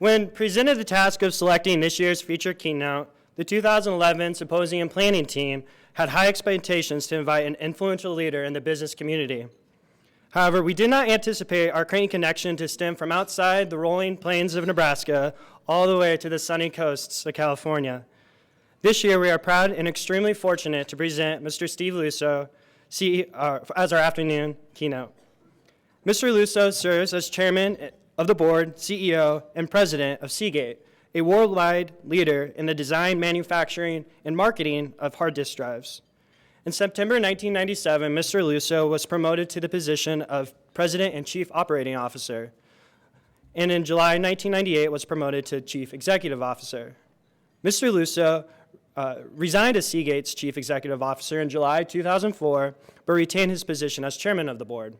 When presented the task of selecting this year's featured keynote, the 2011 Symposium planning team had high expectations to invite an influential leader in the business community. However, we did not anticipate our Creighton connection to stem from outside the rolling plains of Nebraska all the way to the sunny coasts of California. This year, we are proud and extremely fortunate to present Mr. Steve Luczo as our afternoon keynote. Mr. Luczo serves as chairman of the board, CEO, and president of Seagate, a worldwide leader in the design, manufacturing, and marketing of hard disk drives. In September 1997, Mr. Luczo was promoted to the position of president and chief operating officer, and in July 1998 was promoted to chief executive officer. Mr. Luczo resigned as Seagate's chief executive officer in July 2004, but retained his position as chairman of the board.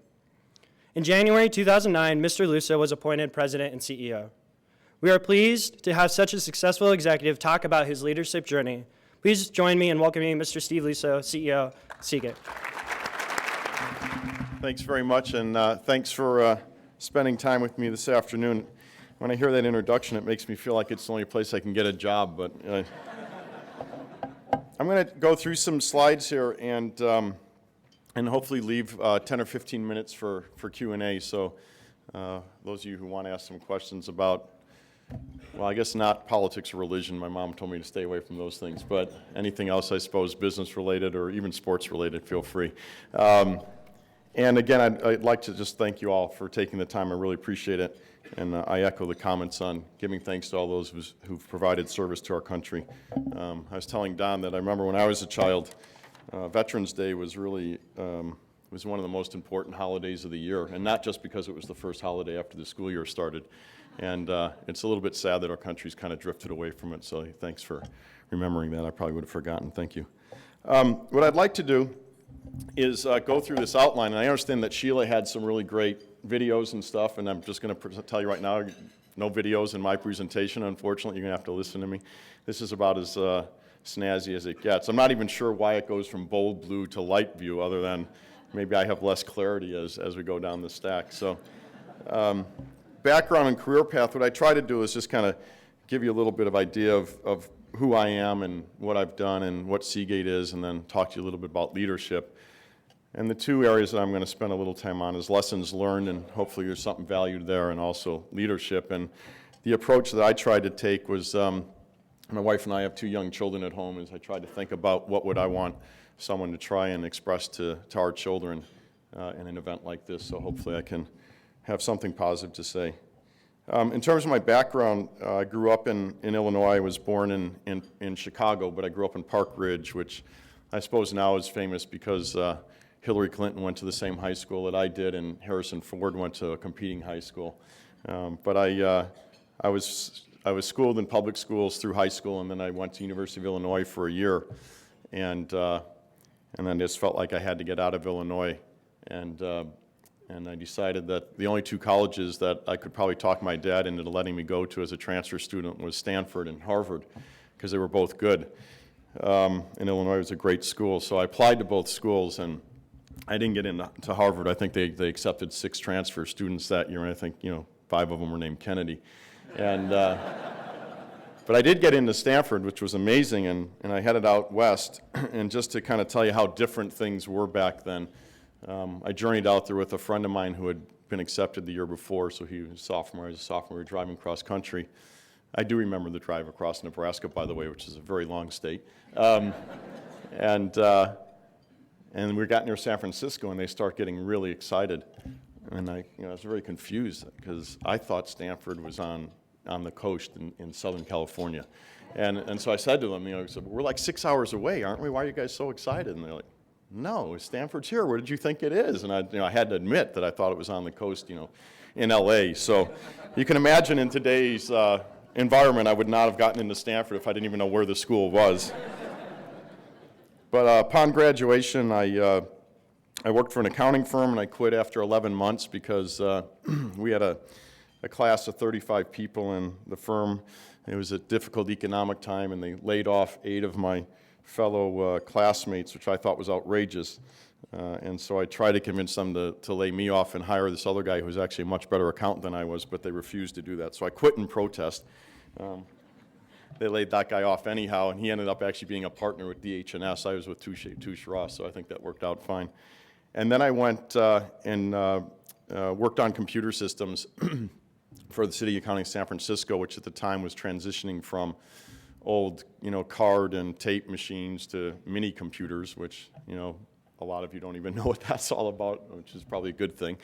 In January 2009, Mr. Luczo was appointed president and CEO. We are pleased to have such a successful executive talk about his leadership journey. Please join me in welcoming Mr. Steve Luczo, CEO, Seagate. Thanks very much, and thanks for spending time with me this afternoon. When I hear that introduction, it makes me feel like it's the only place I can get a job, but I'm going to go through some slides here and hopefully leave 10 or 15 minutes for Q&A. So those of you who want to ask some questions about, well, I guess not politics or religion. My mom told me to stay away from those things. But anything else, I suppose, business-related or even sports-related, feel free. And again, I'd like to just thank you all for taking the time. I really appreciate it. And I echo the comments on giving thanks to all those who've provided service to our country. I was telling Don that I remember when I was a child, Veterans Day was really was one of the most important holidays of the year, and not just because it was the first holiday after the school year started. And it's a little bit sad that our country's kind of drifted away from it, so thanks for remembering that. I probably would have forgotten. Thank you. What I'd like to do is go through this outline, and I understand that Sheila had some really great videos and stuff, and I'm just going to tell you right now, no videos in my presentation. Unfortunately, you're going to have to listen to me. This is about as snazzy as it gets. I'm not even sure why it goes from bold blue to light view, other than maybe I have less clarity as we go down the stack. So background and career path, what I try to do is just kind of give you a little bit of idea of who I am and what I've done and what Seagate is, and then talk to you a little bit about leadership. And the two areas that I'm going to spend a little time on is lessons learned, and hopefully there's something valued there, and also leadership. And the approach that I tried to take was, my wife and I have two young children at home, as I tried to think about what would I want someone to try and express to our children in an event like this. So hopefully I can have something positive to say. In terms of my background, I grew up in Illinois. I was born in Chicago, but I grew up in Park Ridge, which I suppose now is famous because Hillary Clinton went to the same high school that I did, and Harrison Ford went to a competing high school. But I was schooled in public schools through high school, and then I went to University of Illinois for a year, and then just felt like I had to get out of Illinois, and I decided that the only two colleges that I could probably talk my dad into letting me go to as a transfer student was Stanford and Harvard, because they were both good. And Illinois was a great school, so I applied to both schools, and I didn't get into Harvard. I think they accepted 6 transfer students that year, and I think 5 of them were named Kennedy. And but I did get into Stanford, which was amazing, and I headed out west. And just to kind of tell you how different things were back then, I journeyed out there with a friend of mine who had been accepted the year before, so he was a sophomore. I was a sophomore. We were driving cross country. I do remember the drive across Nebraska, by the way, which is a very long state. And we got near San Francisco, and they start getting really excited. And I was very confused because I thought Stanford was on the coast in Southern California. And so I said to them, we're like 6 hours away, aren't we? Why are you guys so excited? And they're like, no, Stanford's here. Where did you think it is? And I had to admit that I thought it was on the coast, in LA. So you can imagine in today's environment, I would not have gotten into Stanford if I didn't even know where the school was. But upon graduation, I worked for an accounting firm, and I quit after 11 months because we had a class of 35 people in the firm. It was a difficult economic time, and they laid off 8 of my fellow classmates, which I thought was outrageous. And so I tried to convince them to lay me off and hire this other guy who was actually a much better accountant than I was, but they refused to do that. So I quit in protest. They laid that guy off anyhow, and he ended up actually being a partner with DH&S. I was with Touche Ross, so I think that worked out fine. And then I went and worked on computer systems for the City of County of San Francisco, which at the time was transitioning from old, card and tape machines to mini computers, which, a lot of you don't even know what that's all about, which is probably a good thing.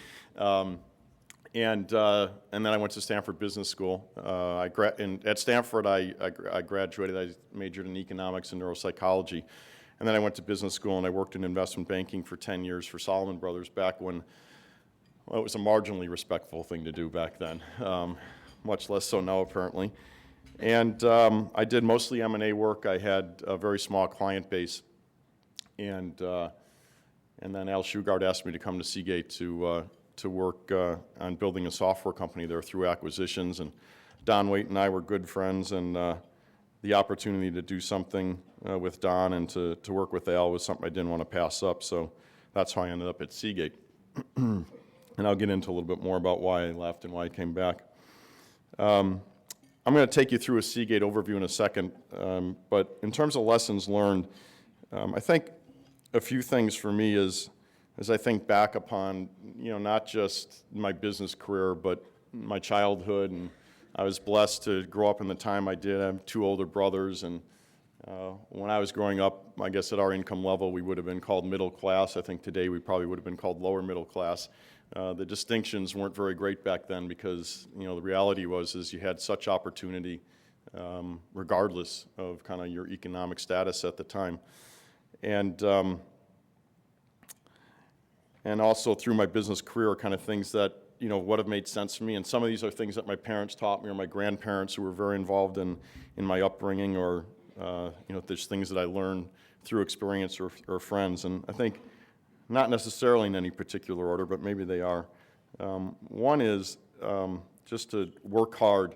And then I went to Stanford Business School. At Stanford, I graduated. I majored in economics and neuropsychology. And then I went to business school, and I worked in investment banking for 10 years for Salomon Brothers back when, well, it was a marginally respectful thing to do back then, much less so now, apparently. And I did mostly M&A work. I had a very small client base. And then Al Shugart asked me to come to Seagate to work on building a software company there through acquisitions. And Don Waite and I were good friends, and the opportunity to do something with Don and to work with Al was something I didn't want to pass up. So that's how I ended up at Seagate. And I'll get into a little bit more about why I left and why I came back. I'm going to take you through a Seagate overview in a second, but in terms of lessons learned, I think a few things for me is, as I think back upon, not just my business career, but my childhood, and I was blessed to grow up in the time I did. I have two older brothers, and when I was growing up, I guess at our income level, we would have been called middle class. I think today we probably would have been called lower middle class. The distinctions weren't very great back then because, the reality is you had such opportunity regardless of kind of your economic status at the time. And also through my business career, kind of things that, what have made sense for me. And some of these are things that my parents taught me or my grandparents who were very involved in my upbringing, or, there's things that I learned through experience or friends. And I think not necessarily in any particular order, but maybe they are. One is just to work hard,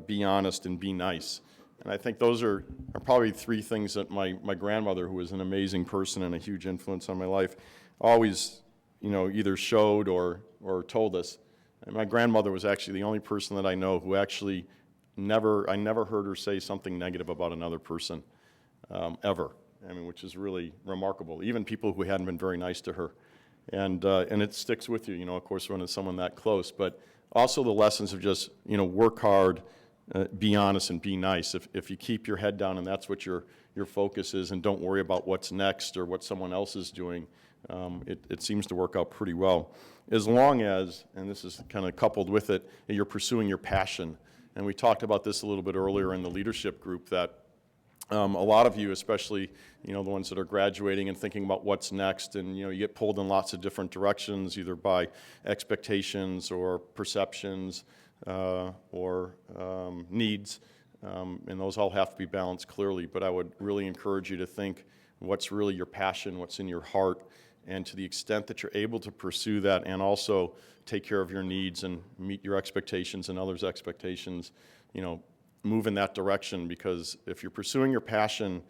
be honest, and be nice. And I think those are probably three things that my grandmother, who was an amazing person and a huge influence on my life, always, either showed or told us. And my grandmother was actually the only person that I know who actually I never heard her say something negative about another person, ever. Which is really remarkable. Even people who hadn't been very nice to her. And it sticks with you, of course, when it's someone that close. But also the lessons of just, work hard, be honest, and be nice. If you keep your head down and that's what your focus is, and don't worry about what's next or what someone else is doing, it seems to work out pretty well. As long as, and this is kind of coupled with it, you're pursuing your passion. And we talked about this a little bit earlier in the leadership group, that a lot of you, especially, the ones that are graduating and thinking about what's next, and, you get pulled in lots of different directions, either by expectations or perceptions or needs, and those all have to be balanced clearly. But I would really encourage you to think what's really your passion, what's in your heart, and to the extent that you're able to pursue that and also take care of your needs and meet your expectations and others' expectations, move in that direction, because if you're pursuing your passion,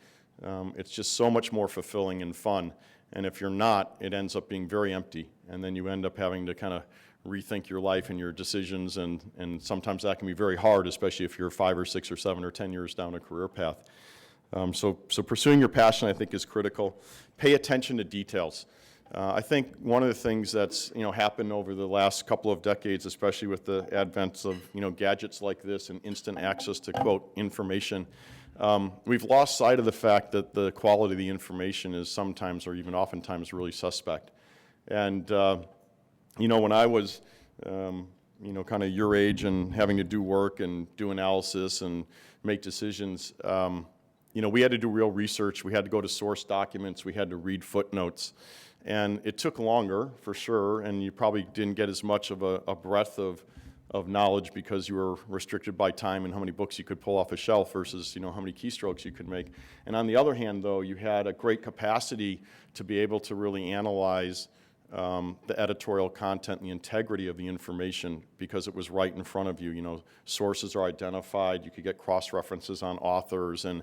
it's just so much more fulfilling and fun. And if you're not, it ends up being very empty. And then you end up having to kind of rethink your life and your decisions, and sometimes that can be very hard, especially if you're 5 or 6 or 7 or 10 years down a career path. So pursuing your passion, I think, is critical. Pay attention to details. I think one of the things that's happened over the last couple of decades, especially with the advent of gadgets like this and instant access to, quote, information, we've lost sight of the fact that the quality of the information is sometimes, or even oftentimes, really suspect. And when I was kind of your age and having to do work and do analysis and make decisions, we had to do real research. We had to go to source documents. We had to read footnotes. And it took longer, for sure, and you probably didn't get as much of a breadth of knowledge because you were restricted by time and how many books you could pull off a shelf versus, how many keystrokes you could make. And on the other hand, though, you had a great capacity to be able to really analyze the editorial content and the integrity of the information because it was right in front of you. Sources are identified. You could get cross-references on authors. And,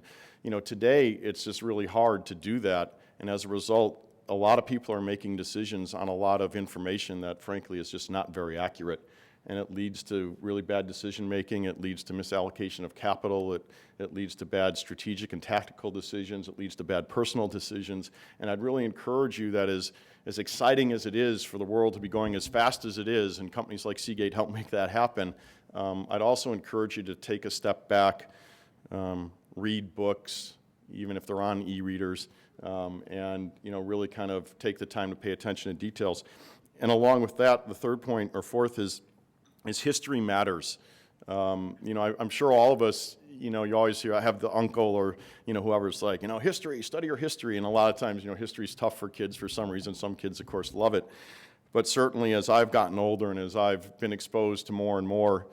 today, it's just really hard to do that. And as a result, a lot of people are making decisions on a lot of information that frankly is just not very accurate. And it leads to really bad decision making, it leads to misallocation of capital, it leads to bad strategic and tactical decisions, it leads to bad personal decisions. And I'd really encourage you that as exciting as it is for the world to be going as fast as it is, and companies like Seagate help make that happen, I'd also encourage you to take a step back, read books, even if they're on e-readers, and really kind of take the time to pay attention to details. And along with that, the third point or fourth is history matters. I'm sure all of us, you always hear, I have the uncle or, whoever's like, history, study your history. And a lot of times, history's tough for kids for some reason. Some kids, of course, love it. But certainly as I've gotten older and as I've been exposed to more and more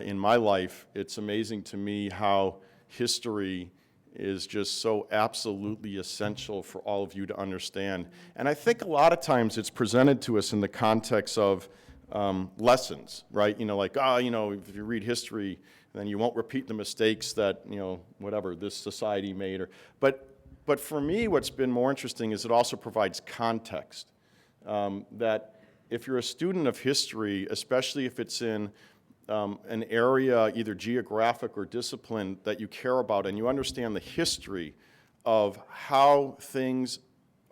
in my life, it's amazing to me how history is just so absolutely essential for all of you to understand. And I think a lot of times it's presented to us in the context of lessons, right? If you read history, then you won't repeat the mistakes that, whatever, this society made. But for me, what's been more interesting is it also provides context. That if you're a student of history, especially if it's in an area, either geographic or discipline, that you care about, and you understand the history of how things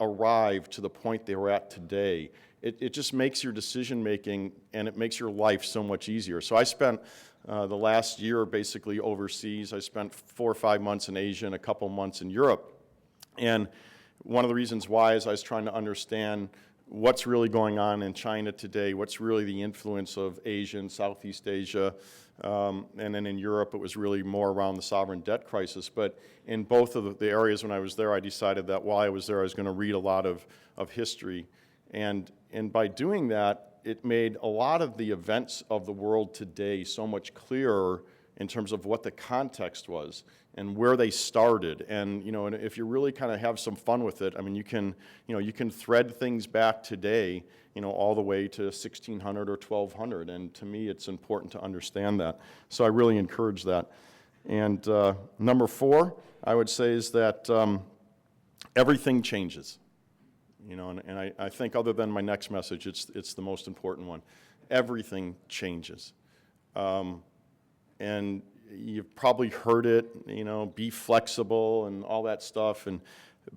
arrived to the point they were at today, it just makes your decision making and it makes your life so much easier. So I spent the last year basically overseas. I spent 4 or 5 months in Asia and a couple months in Europe. And one of the reasons why is I was trying to understand what's really going on in China today, what's really the influence of Asia and Southeast Asia, and then in Europe it was really more around the sovereign debt crisis. But in both of the areas when I was there, I decided that while I was there I was going to read a lot of history. And by doing that, it made a lot of the events of the world today so much clearer in terms of what the context was and where they started. And and if you really kind of have some fun with it, I mean, you can thread things back today, all the way to 1600 or 1200. And to me, it's important to understand that. So I really encourage that. And number 4, I would say, is that everything changes. And I think other than my next message, it's the most important one. Everything changes. And you've probably heard it, be flexible and all that stuff.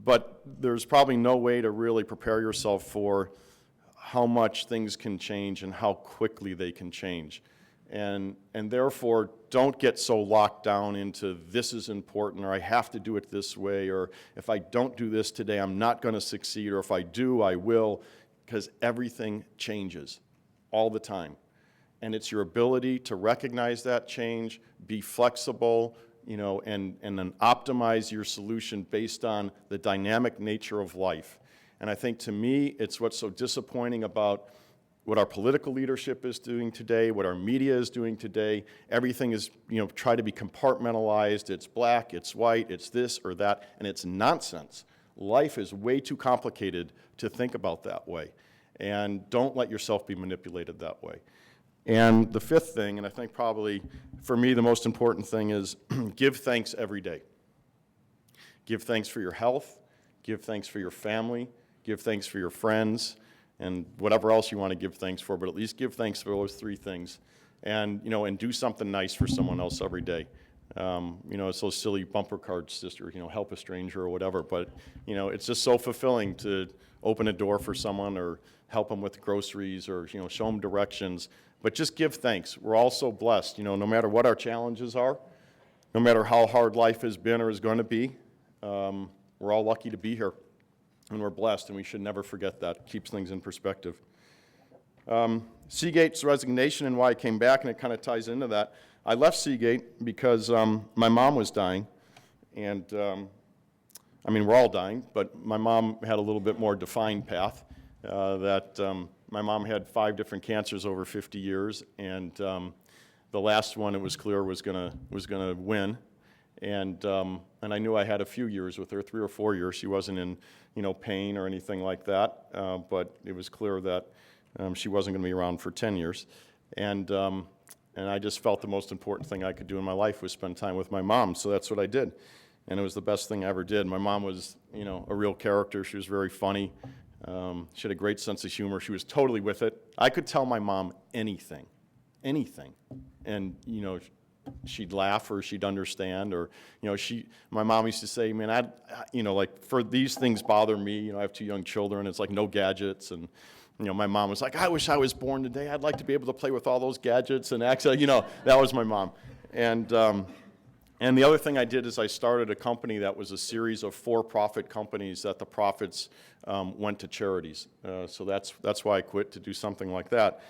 But there's probably no way to really prepare yourself for how much things can change and how quickly they can change. And therefore, don't get so locked down into this is important, or I have to do it this way, or if I don't do this today, I'm not going to succeed, or if I do, I will, because everything changes all the time. And it's your ability to recognize that change, be flexible, and then optimize your solution based on the dynamic nature of life. And I think to me, it's what's so disappointing about what our political leadership is doing today, what our media is doing today. Everything is, try to be compartmentalized. It's black, it's white, it's this or that, and it's nonsense. Life is way too complicated to think about that way. And don't let yourself be manipulated that way. And the 5th thing, and I think probably for me the most important thing, is give thanks every day. Give thanks for your health, give thanks for your family, give thanks for your friends, and whatever else you want to give thanks for, but at least give thanks for those 3 things. And, and do something nice for someone else every day. It's those silly bumper cards, sister, help a stranger or whatever, but, it's just so fulfilling to open a door for someone or help them with groceries or, show them directions. But just give thanks. We're all so blessed, no matter what our challenges are, no matter how hard life has been or is going to be, we're all lucky to be here. And we're blessed, and we should never forget that. It keeps things in perspective. Seagate's resignation and why I came back, and it kind of ties into that. I left Seagate because my mom was dying, and we're all dying, but my mom had a little bit more defined path. My mom had 5 different cancers over 50 years, and the last one, it was clear, was gonna win. And I knew I had a few years with her, 3 or 4 years. She wasn't in, pain or anything like that, but it was clear that she wasn't going to be around for 10 years. And I just felt the most important thing I could do in my life was spend time with my mom, so that's what I did. And it was the best thing I ever did. My mom was, a real character. She was very funny. She had a great sense of humor. She was totally with it. I could tell my mom anything, and she'd laugh or she'd understand, or my mom used to say, man, like, for these things bother me. I have 2 young children. It's like no gadgets, and my mom was like, I wish I was born today. I'd like to be able to play with all those gadgets and actually, that was my mom. And the other thing I did is I started a company that was a series of for-profit companies that the profits went to charities. So that's why I quit, to do something like that.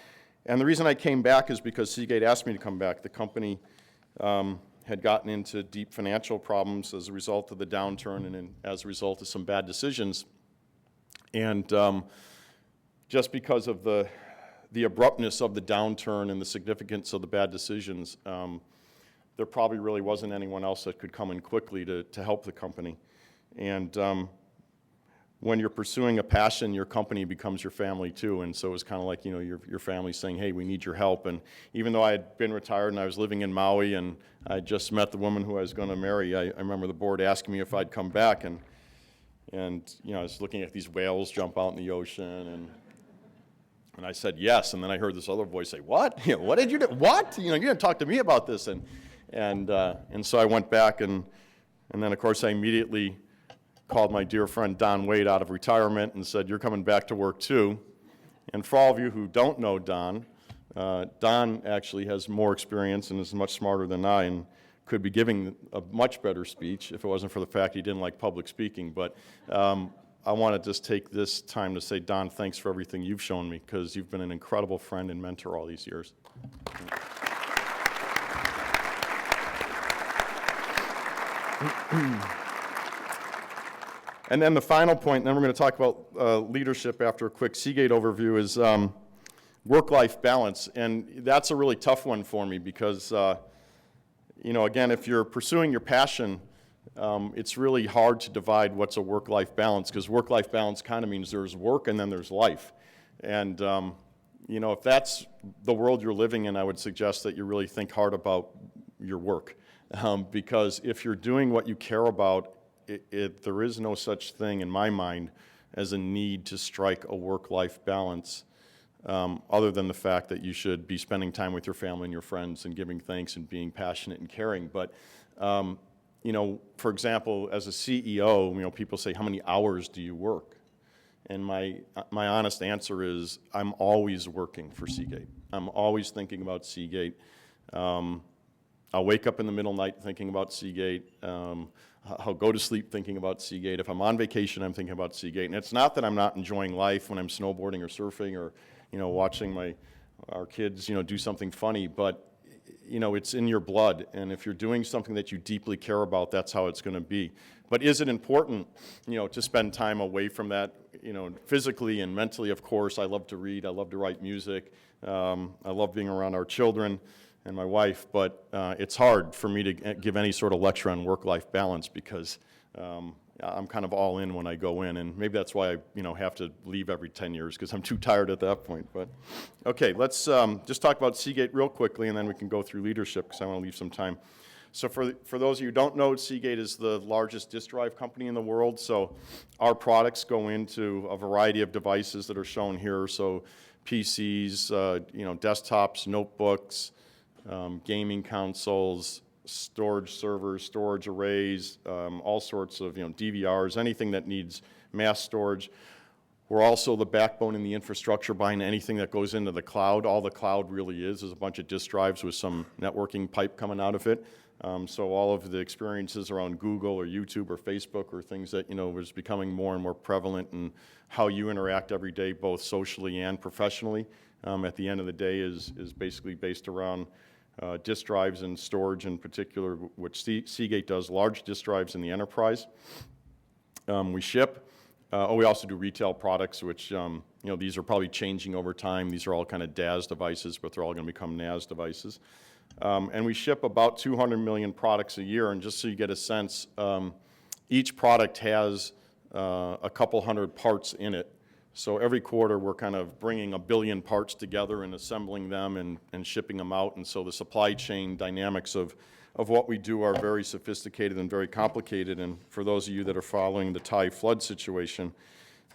And the reason I came back is because Seagate asked me to come back. The company had gotten into deep financial problems as a result of the downturn and as a result of some bad decisions. And just because of the abruptness of the downturn and the significance of the bad decisions, there probably really wasn't anyone else that could come in quickly to help the company. And when you're pursuing a passion, your company becomes your family too. And so it was kind of like, your family saying, hey, we need your help. And even though I had been retired and I was living in Maui and I just met the woman who I was going to marry, I remember the board asking me if I'd come back. And I was looking at these whales jump out in the ocean, and I said yes. And then I heard this other voice say, what? What did you do? What? You didn't talk to me about this. And so I went back, and then, of course, I immediately called my dear friend Don Wade out of retirement and said, you're coming back to work too. And for all of you who don't know Don, Don actually has more experience and is much smarter than I and could be giving a much better speech if it wasn't for the fact he didn't like public speaking. But I want to just take this time to say, Don, thanks for everything you've shown me, because you've been an incredible friend and mentor all these years. And then the final point, and then we're going to talk about leadership after a quick Seagate overview, is work-life balance. And that's a really tough one for me because, again, if you're pursuing your passion, it's really hard to divide what's a work-life balance, because work-life balance kind of means there's work and then there's life. And, if that's the world you're living in, I would suggest that you really think hard about your work. Because if you're doing what you care about, there is no such thing in my mind as a need to strike a work-life balance, other than the fact that you should be spending time with your family and your friends and giving thanks and being passionate and caring. But, for example, as a CEO, people say, how many hours do you work? And my honest answer is, I'm always working for Seagate. I'm always thinking about Seagate. I'll wake up in the middle of the night thinking about Seagate. I'll go to sleep thinking about Seagate. If I'm on vacation, I'm thinking about Seagate. And it's not that I'm not enjoying life when I'm snowboarding or surfing or, watching our kids, do something funny, but, it's in your blood. And if you're doing something that you deeply care about, that's how it's going to be. But is it important, to spend time away from that, physically and mentally? Of course. I love to read. I love to write music. I love being around our children and my wife, but it's hard for me to give any sort of lecture on work-life balance because I'm kind of all in when I go in, and maybe that's why I have to leave every 10 years, because I'm too tired at that point. But okay, let's just talk about Seagate real quickly, and then we can go through leadership, because I want to leave some time. So for those of you who don't know, Seagate is the largest disk drive company in the world, so our products go into a variety of devices that are shown here, so PCs, desktops, notebooks, gaming consoles, storage servers, storage arrays, all sorts of DVRs, anything that needs mass storage. We're also the backbone in the infrastructure behind anything that goes into the cloud. All the cloud really is a bunch of disk drives with some networking pipe coming out of it. So all of the experiences around Google or YouTube or Facebook or things that was becoming more and more prevalent in how you interact every day, both socially and professionally, at the end of the day is basically based around disk drives and storage in particular, which Seagate does, large disk drives in the enterprise. We ship. We also do retail products, which, these are probably changing over time. These are all kind of DAS devices, but they're all going to become NAS devices. And we ship about 200 million products a year, and just so you get a sense, each product has a couple hundred parts in it. So every quarter we're kind of bringing 1 billion parts together and assembling them and shipping them out. And so the supply chain dynamics of what we do are very sophisticated and very complicated. And for those of you that are following the Thai flood situation,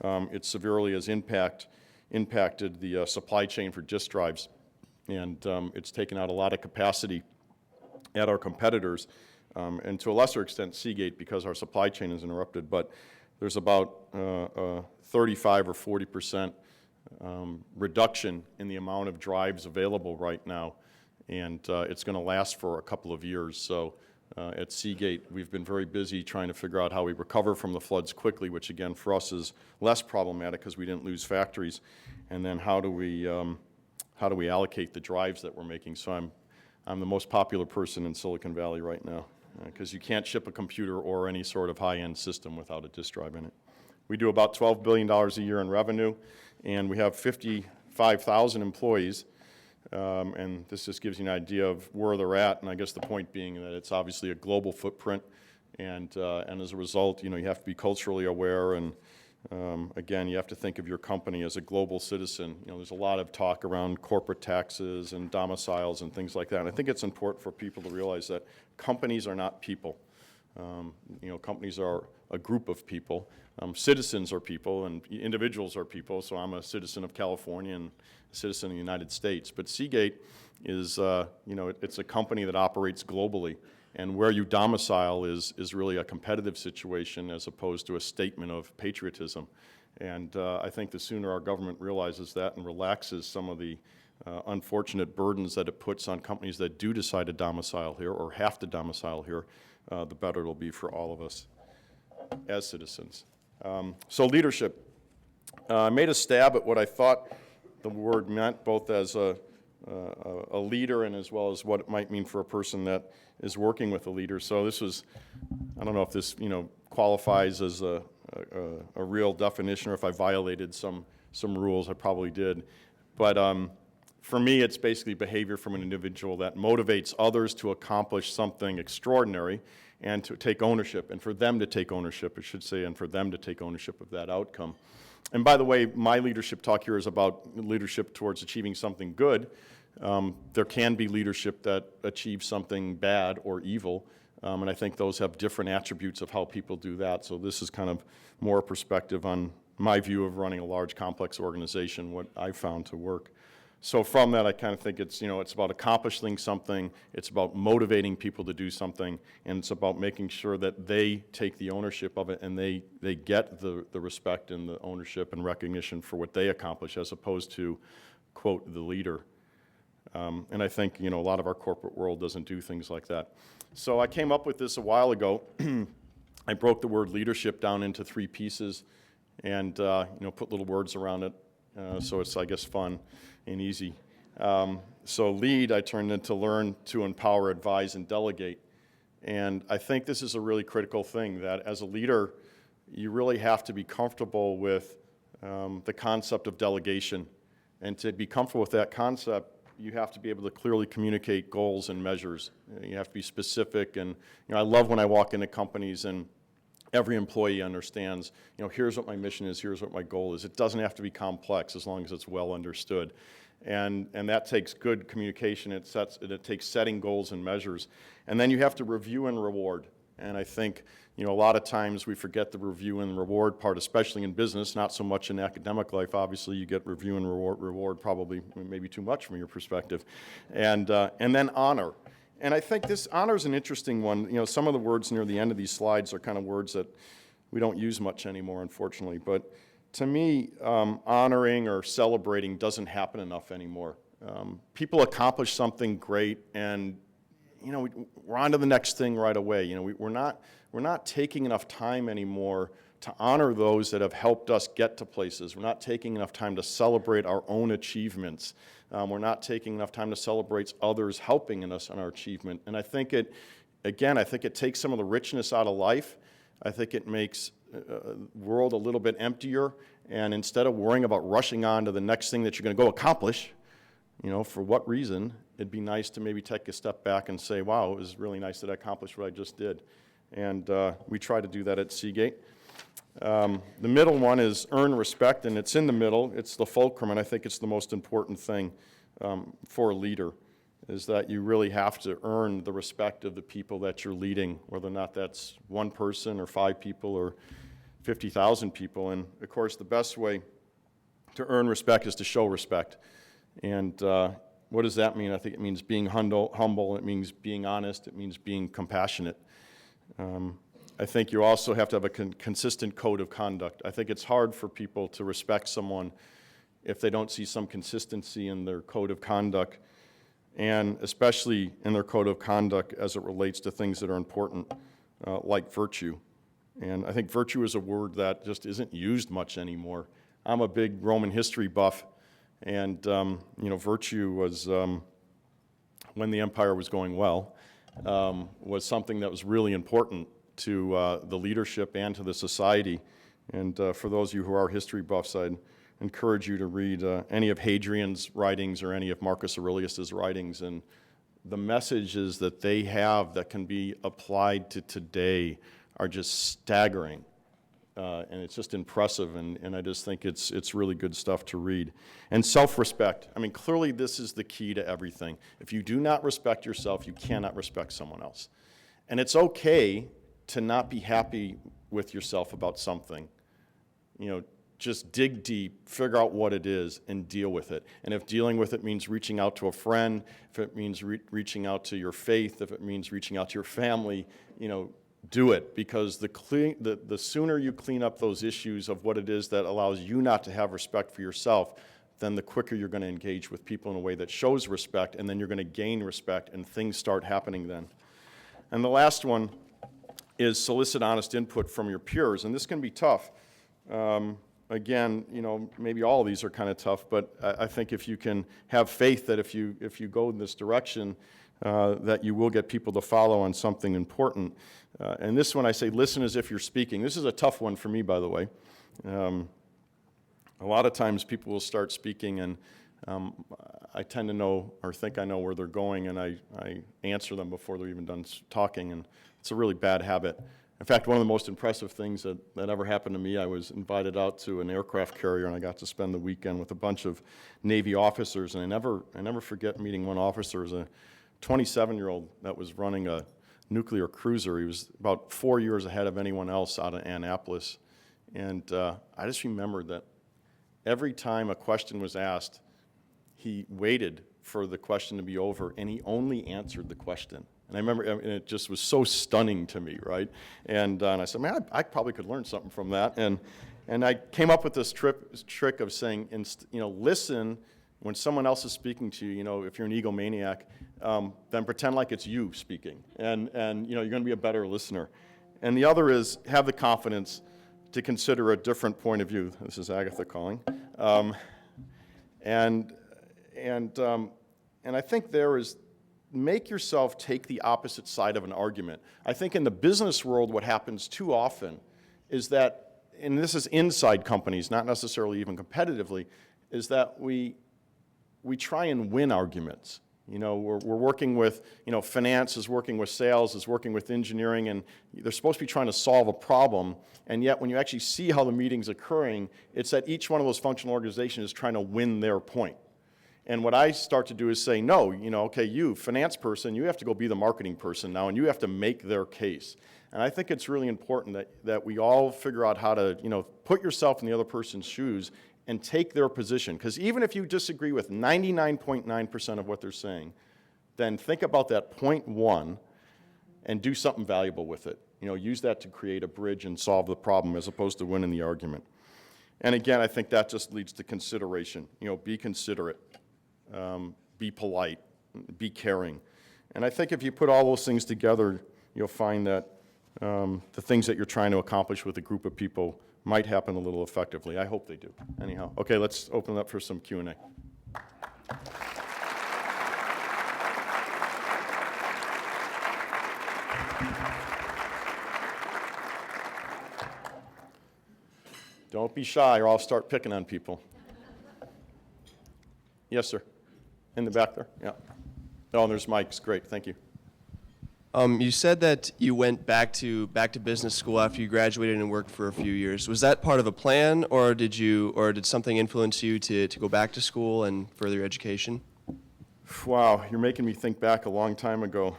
it severely has impacted the supply chain for disk drives, and it's taken out a lot of capacity at our competitors, and to a lesser extent Seagate, because our supply chain is interrupted. But there's about 35 or 40% reduction in the amount of drives available right now, and it's going to last for a couple of years. So at Seagate, we've been very busy trying to figure out how we recover from the floods quickly, which again for us is less problematic because we didn't lose factories, and then how do we allocate the drives that we're making. So I'm the most popular person in Silicon Valley right now, because you can't ship a computer or any sort of high-end system without a disk drive in it. We do about $12 billion a year in revenue, and we have 55,000 employees, and this just gives you an idea of where they're at, and I guess the point being that it's obviously a global footprint, and as a result, you have to be culturally aware, and again, you have to think of your company as a global citizen. There's a lot of talk around corporate taxes and domiciles and things like that, and I think it's important for people to realize that companies are not people. Companies are a group of people. Citizens are people, and individuals are people. So I'm a citizen of California and a citizen of the United States. But Seagate is, it's a company that operates globally, and where you domicile is really a competitive situation as opposed to a statement of patriotism. And I think the sooner our government realizes that and relaxes some of the unfortunate burdens that it puts on companies that do decide to domicile here or have to domicile here, the better it'll be for all of us as citizens. So leadership. I made a stab at what I thought the word meant, both as a leader and as well as what it might mean for a person that is working with a leader. So this was, I don't know if this qualifies as a real definition or if I violated some rules. I probably did. But for me, it's basically behavior from an individual that motivates others to accomplish something extraordinary and to take ownership, and for them to take ownership, I should say, and for them to take ownership of that outcome. And by the way, my leadership talk here is about leadership towards achieving something good. There can be leadership that achieves something bad or evil, and I think those have different attributes of how people do that. So this is kind of more a perspective on my view of running a large, complex organization, what I found to work. So from that, I kind of think it's, it's about accomplishing something, it's about motivating people to do something, and it's about making sure that they take the ownership of it and they get the respect and the ownership and recognition for what they accomplish as opposed to, quote, the leader. And I think, a lot of our corporate world doesn't do things like that. So I came up with this a while ago. I broke the word leadership down into 3 pieces and, put little words around it. So it's, I guess, fun and easy. So lead, I turned into learn to empower, advise, and delegate. And I think this is a really critical thing, that as a leader, you really have to be comfortable with the concept of delegation. And to be comfortable with that concept, you have to be able to clearly communicate goals and measures. You have to be specific. And I love when I walk into companies and every employee understands, here's what my mission is, here's what my goal is. It doesn't have to be complex as long as it's well understood. And that takes good communication. It takes setting goals and measures. And then you have to review and reward. And I think, a lot of times we forget the review and reward part, especially in business, not so much in academic life. Obviously, you get review and reward probably maybe too much from your perspective. And then honor. And I think this honor is an interesting one. Some of the words near the end of these slides are kind of words that we don't use much anymore, unfortunately. But to me, honoring or celebrating doesn't happen enough anymore. People accomplish something great, and we're on to the next thing right away. We're not taking enough time anymore to honor those that have helped us get to places. We're not taking enough time to celebrate our own achievements. We're not taking enough time to celebrate others helping us in our achievement. And I think it takes some of the richness out of life. I think it makes the world a little bit emptier. And instead of worrying about rushing on to the next thing that you're going to go accomplish, for what reason, it'd be nice to maybe take a step back and say, wow, it was really nice that I accomplished what I just did. And we try to do that at Seagate. The middle one is earn respect, and it's in the middle. It's the fulcrum, and I think it's the most important thing for a leader, is that you really have to earn the respect of the people that you're leading, whether or not that's one person or 5 people or 50,000 people. And of course, the best way to earn respect is to show respect. And what does that mean? I think it means being humble, it means being honest, it means being compassionate. I think you also have to have a consistent code of conduct. I think it's hard for people to respect someone if they don't see some consistency in their code of conduct, and especially in their code of conduct as it relates to things that are important, like virtue. And I think virtue is a word that just isn't used much anymore. I'm a big Roman history buff, and virtue was, when the empire was going well, was something that was really important to the leadership and to the society. And for those of you who are history buffs, I'd encourage you to read any of Hadrian's writings or any of Marcus Aurelius's writings. And the messages that they have that can be applied to today are just staggering. And it's just impressive, and I just think it's really good stuff to read. And self-respect. I mean, clearly this is the key to everything. If you do not respect yourself, you cannot respect someone else. And it's okay to not be happy with yourself about something. Just dig deep, figure out what it is, and deal with it. And if dealing with it means reaching out to a friend, if it means reaching out to your faith, if it means reaching out to your family, do it, because the sooner you clean up those issues of what it is that allows you not to have respect for yourself, then the quicker you're going to engage with people in a way that shows respect, and then you're going to gain respect, and things start happening then. And the last one is solicit honest input from your peers, and this can be tough. Again, maybe all of these are kind of tough, but I think if you can have faith that if you go in this direction, that you will get people to follow on something important. And this one I say, listen as if you're speaking. This is a tough one for me, by the way. A lot of times people will start speaking, and I tend to know or think I know where they're going, and I answer them before they're even done talking, and it's a really bad habit. In fact, one of the most impressive things that ever happened to me, I was invited out to an aircraft carrier, and I got to spend the weekend with a bunch of Navy officers, and I never forget meeting one officer. It was a 27-year-old that was running a nuclear cruiser. He was about 4 years ahead of anyone else out of Annapolis, and I just remembered that every time a question was asked, he waited for the question to be over, and he only answered the question. And I remember, and it just was so stunning to me, right? And I said, man, I probably could learn something from that. And I came up with this trick of saying, listen when someone else is speaking to you. If you're an egomaniac, then pretend like it's you speaking, and you're going to be a better listener. And the other is have the confidence to consider a different point of view. This is Agatha calling, and I think there is. Make yourself take the opposite side of an argument. I think in the business world, what happens too often is that, and this is inside companies, not necessarily even competitively, is that we try and win arguments. We're working with, finance is working with sales, is working with engineering, and they're supposed to be trying to solve a problem, and yet when you actually see how the meeting's occurring, it's that each one of those functional organizations is trying to win their point. And what I start to do is say, no, okay, you, finance person, you have to go be the marketing person now, and you have to make their case. And I think it's really important that we all figure out how to, put yourself in the other person's shoes and take their position. Because even if you disagree with 99.9% of what they're saying, then think about that 0.1 and do something valuable with it. Use that to create a bridge and solve the problem as opposed to winning the argument. And again, I think that just leads to consideration. Be considerate. Be polite, be caring. And I think if you put all those things together, you'll find that the things that you're trying to accomplish with a group of people might happen a little effectively. I hope they do. Anyhow, okay, let's open it up for some Q&A. Don't be shy or I'll start picking on people. Yes, sir. In the back there? Yeah. Oh, there's mics. Great. Thank you. You said that you went back to business school after you graduated and worked for a few years. Was that part of a plan, or did something influence you to go back to school and further your education? Wow, you're making me think back a long time ago.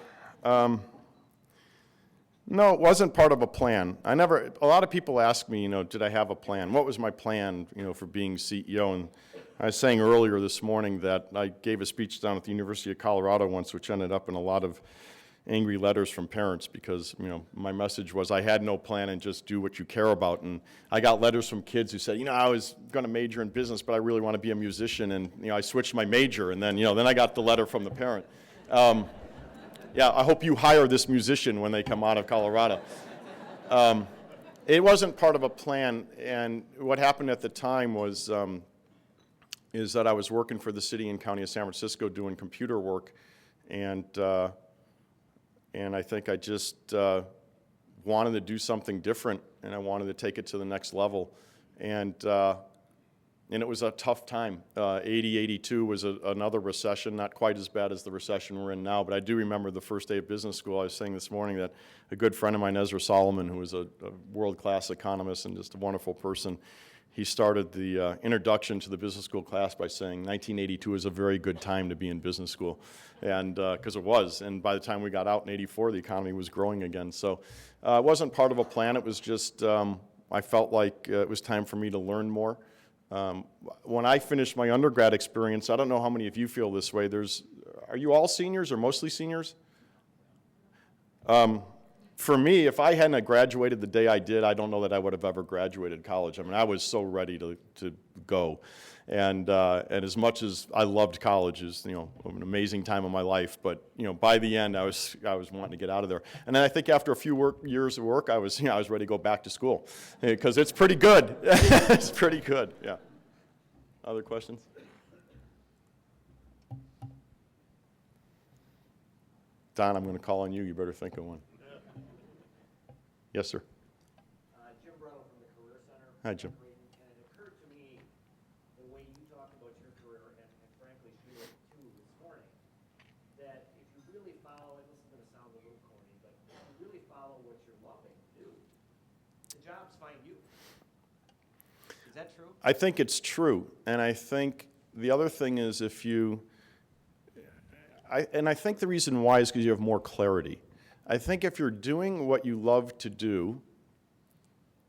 No, it wasn't part of a plan. A lot of people ask me, did I have a plan? What was my plan, for being CEO? And I was saying earlier this morning that I gave a speech down at the University of Colorado once, which ended up in a lot of angry letters from parents because, my message was I had no plan and just do what you care about. And I got letters from kids who said, I was going to major in business, but I really want to be a musician. And, I switched my major. And then, then I got the letter from the parent. Yeah, I hope you hire this musician when they come out of Colorado. It wasn't part of a plan, and what happened at the time was is that I was working for the city and county of San Francisco doing computer work, and I think I just wanted to do something different, and I wanted to take it to the next level, and it was a tough time. 82 was another recession, not quite as bad as the recession we're in now, but I do remember the first day of business school. I was saying this morning that a good friend of mine, Ezra Solomon, who was a world-class economist and just a wonderful person, he started the introduction to the business school class by saying 1982 is a very good time to be in business school, and because it was. And by the time we got out in 84, the economy was growing again. So it wasn't part of a plan. It was just I felt like it was time for me to learn more. When I finished my undergrad experience, I don't know how many of you feel this way. Are you all seniors or mostly seniors? For me, if I hadn't graduated the day I did, I don't know that I would have ever graduated college. I mean, I was so ready to go. And as much as I loved college, it was, an amazing time of my life. But, by the end, I was wanting to get out of there. And then I think after a few years of work, I was ready to go back to school because it's pretty good. It's pretty good, yeah. Other questions? Don, I'm going to call on you. You better think of one. Yes, sir. Jim Brunel from the Career Center. Hi, Jim. And it occurred to me, the way you talked about your career, and frankly, Sheila too this morning, that if you really follow, and this is going to sound a little corny, but if you really follow what you're loving to do, the jobs find you. Is that true? I think it's true. And I think the other thing is I think the reason why is because you have more clarity. I think if you're doing what you love to do,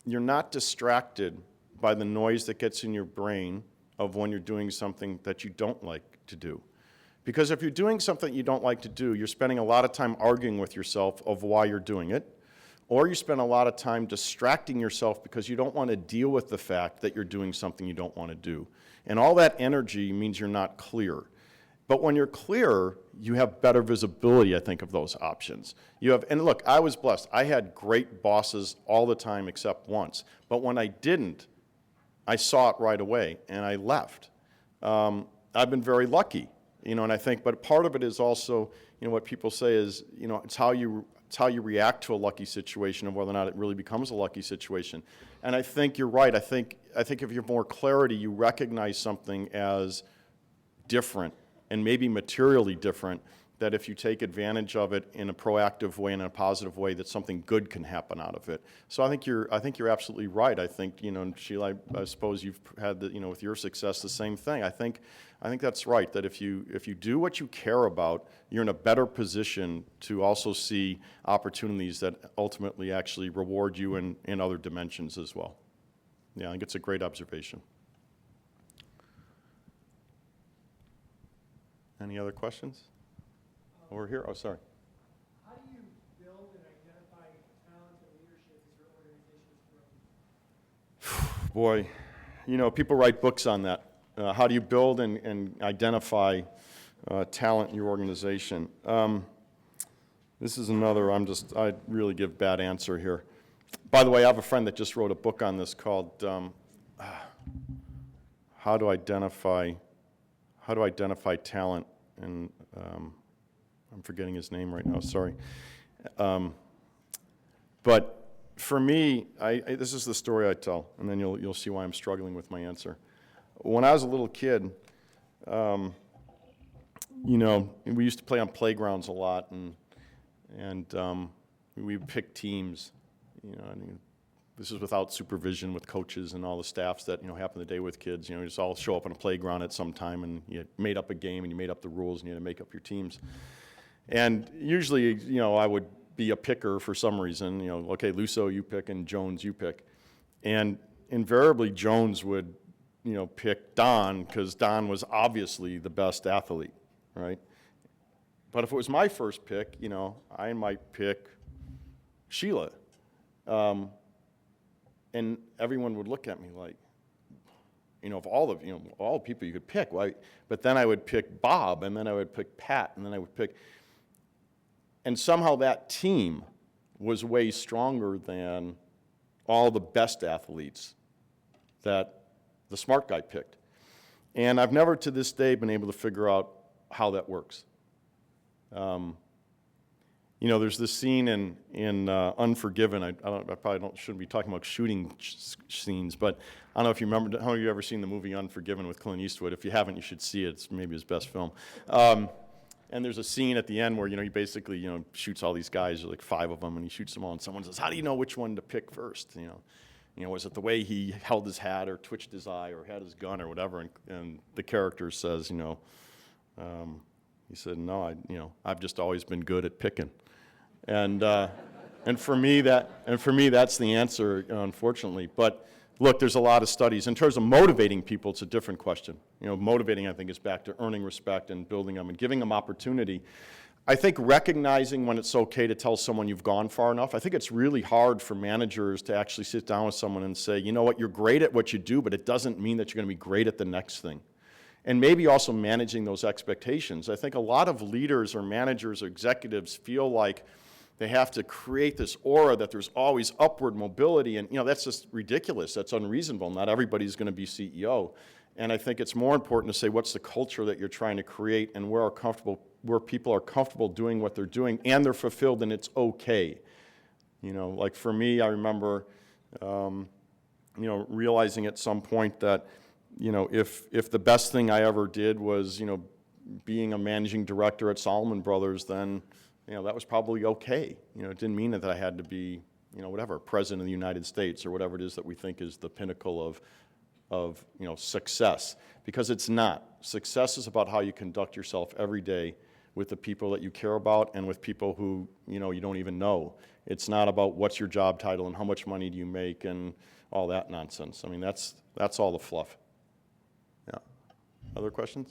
you're not distracted by the noise that gets in your brain of when you're doing something that you don't like to do. Because if you're doing something you don't like to do, you're spending a lot of time arguing with yourself of why you're doing it, or you spend a lot of time distracting yourself because you don't want to deal with the fact that you're doing something you don't want to do. And all that energy means you're not clear. But when you're clear, you have better visibility, I think, of those options. And look, I was blessed. I had great bosses all the time except once. But when I didn't, I saw it right away, and I left. I've been very lucky, and I think, but part of it is also, what people say is, it's how you react to a lucky situation and whether or not it really becomes a lucky situation. And I think you're right. I think if you have more clarity, you recognize something as different and maybe materially different, that if you take advantage of it in a proactive way and in a positive way, that something good can happen out of it. So I think you're absolutely right. I think, Sheila, I suppose you've had with your success the same thing. I think that's right, that if you do what you care about, you're in a better position to also see opportunities that ultimately actually reward you in other dimensions as well. Yeah, I think it's a great observation. Any other questions? Over here? Oh, sorry. How do you build and identify talent and leadership as your organizations grow? Boy, people write books on that. How do you build and identify talent in your organization? This is another, I really give bad answer here. By the way, I have a friend that just wrote a book on this called How to Identify Talent, and I'm forgetting his name right now, sorry. But for me, this is the story I tell, and then you'll see why I'm struggling with my answer. When I was a little kid, we used to play on playgrounds a lot, and we would pick teams. This is without supervision with coaches and all the staffs that happen the day with kids. You just all show up on a playground at some time, and you made up a game, and you made up the rules, and you had to make up your teams. And usually, I would be a picker for some reason, okay, Luczo, you pick, and Jones, you pick. And invariably, Jones would, pick Don, because Don was obviously the best athlete, right? But if it was my first pick, I might pick Sheila. And everyone would look at me like, of all the people you could pick, why? But then I would pick Bob, and then I would pick Pat, and then I would pick, and somehow that team was way stronger than all the best athletes that the smart guy picked. And I've never to this day been able to figure out how that works. There's this scene in Unforgiven. I probably shouldn't be talking about shooting scenes, but I don't know if you remember. How have you ever seen the movie Unforgiven with Clint Eastwood? If you haven't, you should see it. It's maybe his best film. And there's a scene at the end where he basically shoots all these guys, like 5 of them, and he shoots them all. And someone says, "How do you know which one to pick first?" Was it the way he held his hat, or twitched his eye, or had his gun, or whatever? And the character says, he said, "No, I've just always been good at picking." And for me that's the answer, unfortunately. But look, there's a lot of studies in terms of motivating people. It's a different question. Motivating, I think, is back to earning respect and building them and giving them opportunity. I think recognizing when it's okay to tell someone you've gone far enough. I think it's really hard for managers to actually sit down with someone and say, you know what, you're great at what you do, but it doesn't mean that you're going to be great at the next thing. And maybe also managing those expectations. I think a lot of leaders or managers or executives feel like they have to create this aura that there's always upward mobility, and that's just ridiculous. That's unreasonable. Not everybody's going to be CEO. And I think it's more important to say what's the culture that you're trying to create, and where people are comfortable doing what they're doing, and they're fulfilled, and it's okay. Like for me, I remember, realizing at some point that, if the best thing I ever did was, being a managing director at Salomon Brothers, then that was probably okay. It didn't mean that I had to be, whatever, president of the United States or whatever it is that we think is the pinnacle of success, because it's not. Success is about how you conduct yourself every day with the people that you care about and with people who, you don't even know. It's not about what's your job title and how much money do you make and all that nonsense. I mean, that's all the fluff. Yeah. Other questions?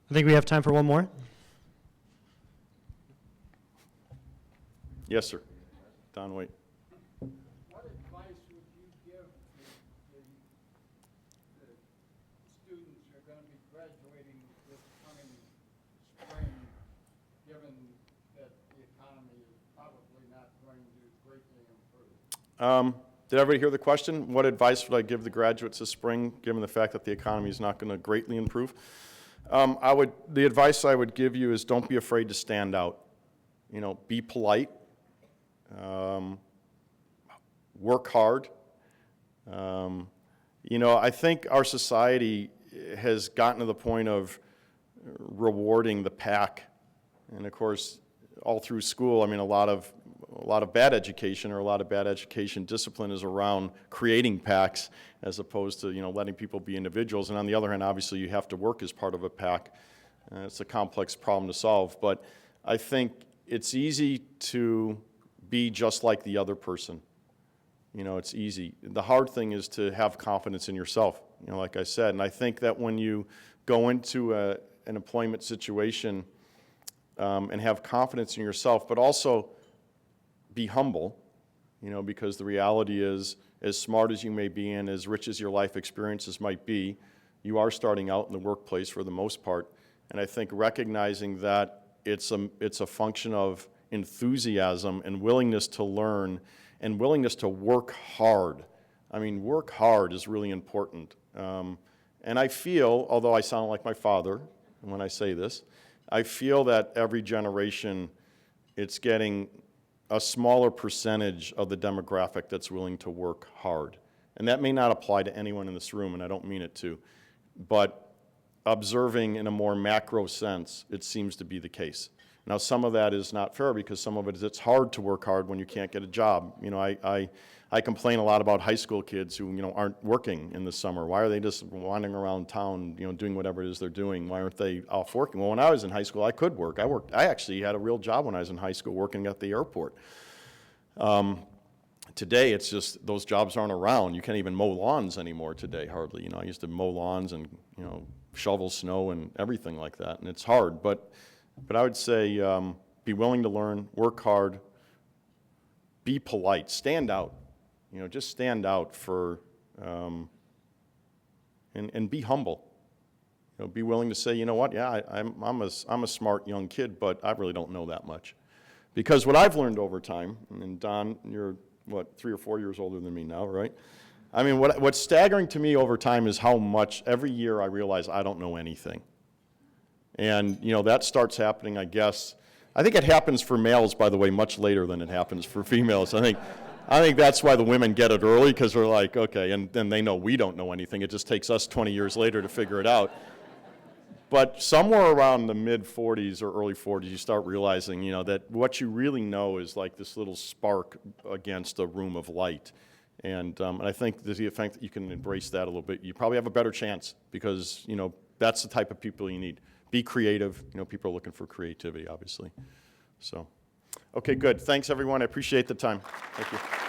I think we have time for one more. Yes, sir. Don Waite. What advice would you give the students who are going to be graduating this coming spring, given that the economy is probably not going to greatly improve? Did everybody hear the question? What advice would I give the graduates this spring, given the fact that the economy is not going to greatly improve? The advice I would give you is don't be afraid to stand out. Be polite. Work hard. I think our society has gotten to the point of rewarding the pack, and of course, all through school, a lot of bad education, or a lot of bad education discipline is around creating packs as opposed to letting people be individuals. And on the other hand, obviously, you have to work as part of a pack. It's a complex problem to solve, but I think it's easy to be just like the other person. It's easy. The hard thing is to have confidence in yourself, like I said. And I think that when you go into an employment situation and have confidence in yourself, but also be humble, because the reality is, as smart as you may be and as rich as your life experiences might be, you are starting out in the workplace for the most part. And I think recognizing that it's a function of enthusiasm and willingness to learn and willingness to work hard. Work hard is really important. And I feel, although I sound like my father when I say this, I feel that every generation, it's getting a smaller percentage of the demographic that's willing to work hard. And that may not apply to anyone in this room, and I don't mean it to, but observing in a more macro sense, it seems to be the case. Now, some of that is not fair because some of it is it's hard to work hard when you can't get a job. You know, I complain a lot about high school kids who, you know, aren't working in the summer. Why are they just wandering around town, you know, doing whatever it is they're doing? Why aren't they off working? Well, when I was in high school, I could work. I actually had a real job when I was in high school working at the airport. Today, it's just those jobs aren't around. You can't even mow lawns anymore today, hardly. You know, I used to mow lawns and, you know, shovel snow and everything like that, and it's hard. But I would say be willing to learn, work hard, be polite, stand out. You know, just stand out for, and be humble. You know, be willing to say, you know what, yeah, I'm a smart young kid, but I really don't know that much. Because what I've learned over time, and Don, you're, what, 3 or 4 years older than me now, right? I mean, what's staggering to me over time is how much, every year I realize I don't know anything. And, you know, that starts happening, I guess. I think it happens for males, by the way, much later than it happens for females. I think that's why the women get it early, because they're like, okay, and then they know we don't know anything. It just takes us 20 years later to figure it out. But somewhere around the mid-40s or early 40s, you start realizing, you know, that what you really know is like this little spark against a room of light. And I think the fact that you can embrace that a little bit, you probably have a better chance because, you know, that's the type of people you need. Be creative. You know, people are looking for creativity, obviously. So, okay, good. Thanks, everyone. I appreciate the time. Thank you.